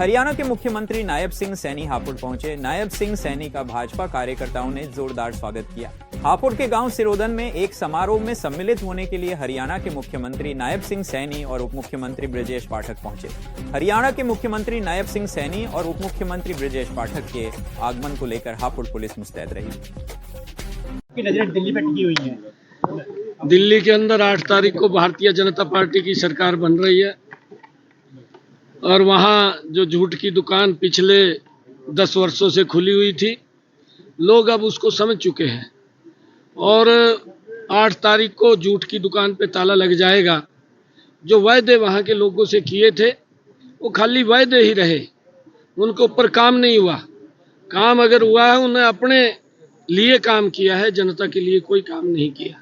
हरियाणा के मुख्यमंत्री नायब सिंह सैनी हापुड़ पहुंचे। नायब सिंह सैनी का भाजपा कार्यकर्ताओं ने जोरदार स्वागत किया। हापुड़ के गांव सिरोदन में एक समारोह में सम्मिलित होने के लिए हरियाणा के मुख्यमंत्री नायब सिंह सैनी और उप मुख्यमंत्री ब्रजेश पाठक पहुंचे। हरियाणा के मुख्यमंत्री नायब सिंह सैनी और उप मुख्यमंत्री ब्रजेश पाठक के आगमन को लेकर हापुड़ पुलिस मुस्तैद रही। दिल्ली पे टिकी हुई है। दिल्ली के अंदर 8 तारीख को भारतीय जनता पार्टी की सरकार बन रही है और वहाँ जो झूठ की दुकान पिछले 10 वर्षों से खुली हुई थी, लोग अब उसको समझ चुके हैं और 8 तारीख को झूठ की दुकान पे ताला लग जाएगा। जो वायदे वहाँ के लोगों से किए थे वो खाली वायदे ही रहे, उनके ऊपर काम नहीं हुआ। काम अगर हुआ है उन्हें अपने लिए काम किया है, जनता के लिए कोई काम नहीं किया।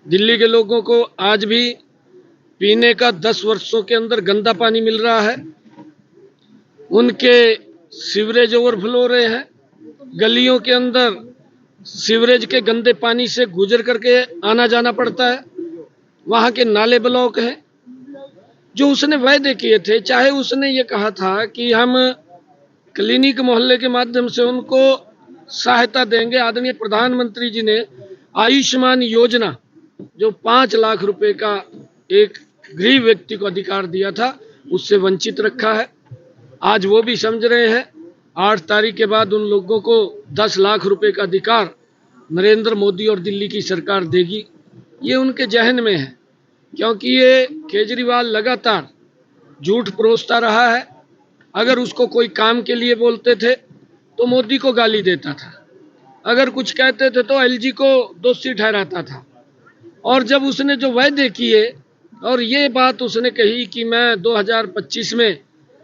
दिल्ली के लोगों को आज भी पीने का 10 वर्षों के अंदर गंदा पानी मिल रहा है, उनके सीवरेज ओवरफ्लो हो रहे हैं, गलियों के अंदर सीवरेज के गंदे पानी से गुजर करके आना जाना पड़ता है, वहाँ के नाले ब्लॉक हैं। जो उसने वायदे किए थे, चाहे उसने ये कहा था कि हम क्लिनिक मोहल्ले के माध्यम से उनको सहायता देंगे। आदरणीय प्रधानमंत्री जी ने आयुष्मान योजना जो 5 लाख रुपए का एक गरीब व्यक्ति को अधिकार दिया था, उससे वंचित रखा है। आज वो भी समझ रहे हैं 8 तारीख के बाद उन लोगों को 10 लाख रुपए का अधिकार नरेंद्र मोदी और दिल्ली की सरकार देगी। ये उनके जहन में है, क्योंकि ये केजरीवाल लगातार झूठ परोसता रहा है। अगर उसको कोई काम के लिए बोलते थे तो मोदी को गाली देता था, अगर कुछ कहते थे तो एलजी को दोषी ठहराता था। और जब उसने जो वायदे किए और ये बात उसने कही कि मैं 2025 में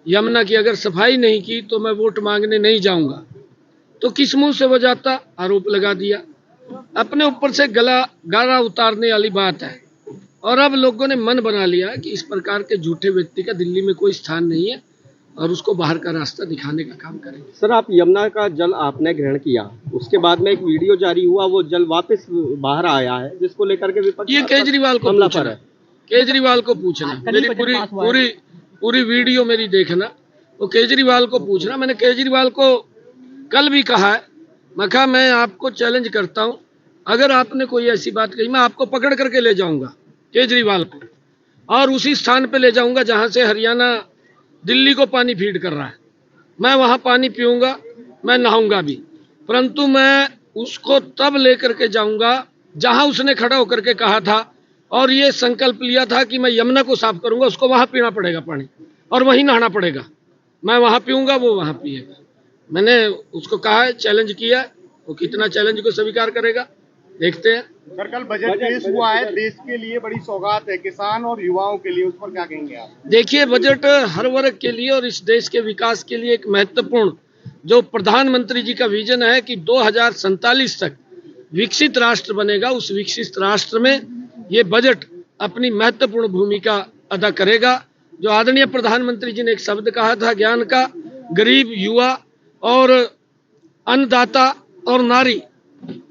यमुना की अगर सफाई नहीं की तो मैं वोट मांगने नहीं जाऊंगा, तो किस मुंह से वो जाता? आरोप लगा दिया। अपने ऊपर से गारा उतारने वाली बात है। और अब लोगों ने मन बना लिया कि इस प्रकार के झूठे व्यक्ति का दिल्ली में कोई स्थान नहीं है और उसको बाहर का रास्ता दिखाने का काम करेंगे। सर, आप यमुना का जल आपने ग्रहण किया, उसके बाद में एक वीडियो जारी हुआ, वो जल वापस बाहर आया है, जिसको लेकर के विपक्ष ये केजरीवाल को पूछना है, केजरीवाल को पूछना। मेरी पूरी वीडियो मेरी देखना, वो केजरीवाल को पूछना। मैंने केजरीवाल को कल भी कहा है, मैं कहा मैं आपको चैलेंज करता हूं, अगर आपने कोई ऐसी बात कही मैं आपको पकड़ करके ले जाऊंगा केजरीवाल को, और उसी स्थान पे ले जाऊंगा जहां से हरियाणा दिल्ली को पानी फीड कर रहा है। मैं वहां पानी पीऊंगा, मैं नहाऊंगा भी, परंतु मैं उसको तब लेकर के जाऊंगा जहां उसने खड़ा होकर के कहा था और ये संकल्प लिया था कि मैं यमुना को साफ करूंगा। उसको वहां पीना पड़ेगा पानी और वहीं नहाना पड़ेगा। मैं वहां पीऊंगा, वो वहां पिएगा। मैंने उसको कहा है, चैलेंज किया है, वो कितना चैलेंज को स्वीकार करेगा देखते हैं। सर, कल बजट पेश हुआ है, देश के लिए बड़ी सौगात है, किसान और युवाओं के लिए, उस पर क्या कहेंगे आप? देखिए, बजट हर वर्ग के लिए और इस देश के विकास के लिए एक महत्वपूर्ण, जो प्रधानमंत्री जी का विजन है कि 2047 तक विकसित राष्ट्र बनेगा, उस विकसित राष्ट्र में ये बजट अपनी महत्वपूर्ण भूमिका अदा करेगा। जो आदरणीय प्रधानमंत्री जी ने एक शब्द कहा था ज्ञान का, गरीब, युवा और अन्नदाता और नारी,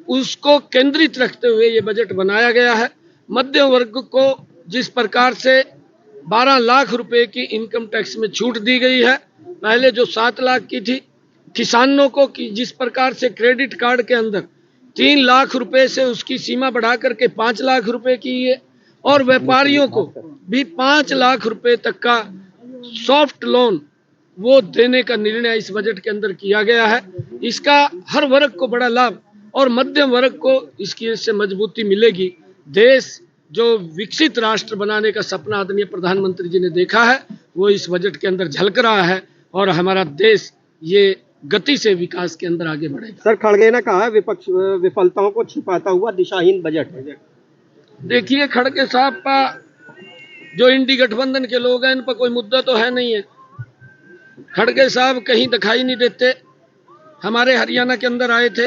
उसको केंद्रित रखते हुए ये बजट बनाया गया है। मध्यम वर्ग को जिस प्रकार से 12 लाख रुपए की इनकम टैक्स में छूट दी गई है, पहले जो 7 लाख की थी, किसानों को जिस प्रकार से क्रेडिट कार्ड के अंदर 3 लाख रुपए से उसकी सीमा बढ़ा करके 5 लाख रुपए की है, और व्यापारियों को भी 5 लाख रुपए तक का सॉफ्ट लोन वो देने का निर्णय इस बजट के अंदर किया गया है। इसका हर वर्ग को बड़ा लाभ और मध्यम वर्ग को इसकी से मजबूती मिलेगी। देश जो विकसित राष्ट्र बनाने का सपना आदरणीय प्रधानमंत्री जी ने देखा है, वो इस बजट के अंदर झलक रहा है और हमारा देश ये गति से विकास के अंदर आगे बढ़ेगा। सर, खड़गे ने कहा विपक्ष विफलताओं को छिपाता हुआ दिशाहीन बजट है। देखिए, खड़गे साहब का जो इंडी गठबंधन के लोग हैं, इन पर कोई मुद्दा तो है नहीं है। खड़गे साहब कहीं दिखाई नहीं देते। हमारे हरियाणा के अंदर आए थे,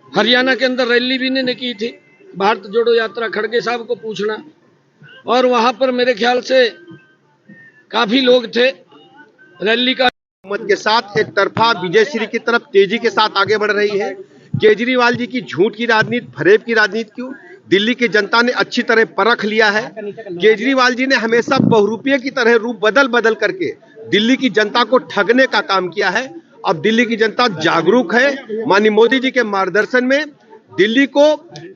हरियाणा के अंदर रैली भी इन्होंने की थी, भारत जोड़ो यात्रा। खड़गे साहब को पूछना, और वहां पर मेरे ख्याल से काफी लोग थे। रैली का हुकूमत के साथ एक तरफा विजयश्री की तरफ तेजी के साथ आगे बढ़ रही है। केजरीवाल जी की झूठ की राजनीति, फरेब की राजनीति क्यों? दिल्ली की जनता ने अच्छी तरह परख लिया है। केजरीवाल जी ने हमेशा बहुरूपिये की तरह रूप बदल बदल करके दिल्ली की जनता को ठगने का काम किया है। अब दिल्ली की जनता जागरूक है। माननीय मोदी जी के मार्गदर्शन में दिल्ली को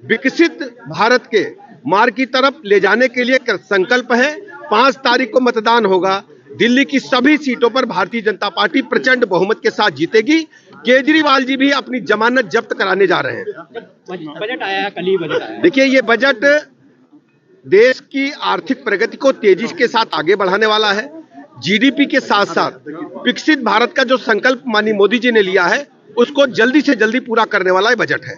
विकसित भारत के मार्ग की तरफ ले जाने के लिए संकल्प है। 5 तारीख को मतदान होगा। दिल्ली की सभी सीटों पर भारतीय जनता पार्टी प्रचंड बहुमत के साथ जीतेगी। केजरीवाल जी भी अपनी जमानत जब्त कराने जा रहे हैं। बजट आया है, कल ही बजट आया है। देखिए, ये बजट देश की आर्थिक प्रगति को तेजी के साथ आगे बढ़ाने वाला है। जीडीपी के साथ साथ विकसित भारत का जो संकल्प माननीय मोदी जी ने लिया है, उसको जल्दी से जल्दी पूरा करने वाला ये बजट है।